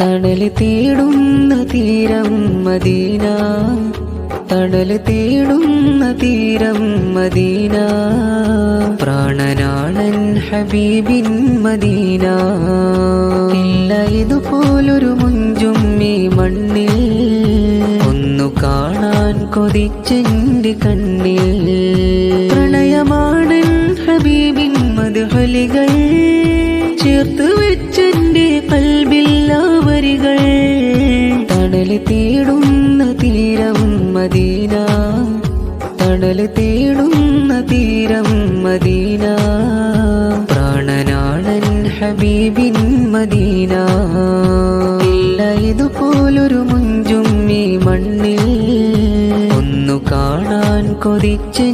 തണല് തേടുന്ന തീരം മദീന, തണല് തേടുന്ന തീരം മദീന, പ്രാണനാണൻ ഹബീബിൻ മദീന. ഇല്ല ഇതുപോലൊരു മുഞ്ചും ഈ മണ്ണിൽ, ഒന്നു കാണാൻ കൊതിച്ചെന്റെ കണ്ണിൽ. പ്രണയമാണൻ ഹബീബിൻ മദ്ഹുലുകൾ, ചേർത്ത് വെച്ചെന്റെ കൽബിൽ ആ വരികൾ. തണല് തേടുന്ന തീരം മദീന, തണല് തേടുന്ന തീരം മദീന, പ്രാണനാണൻ ഹബീബിൻ മദീന. ഇല്ല ഇതുപോലൊരു മുഞ്ചും ഈ മണ്ണിൽ, ഒന്നു കാണാൻ കൊതിച്ച്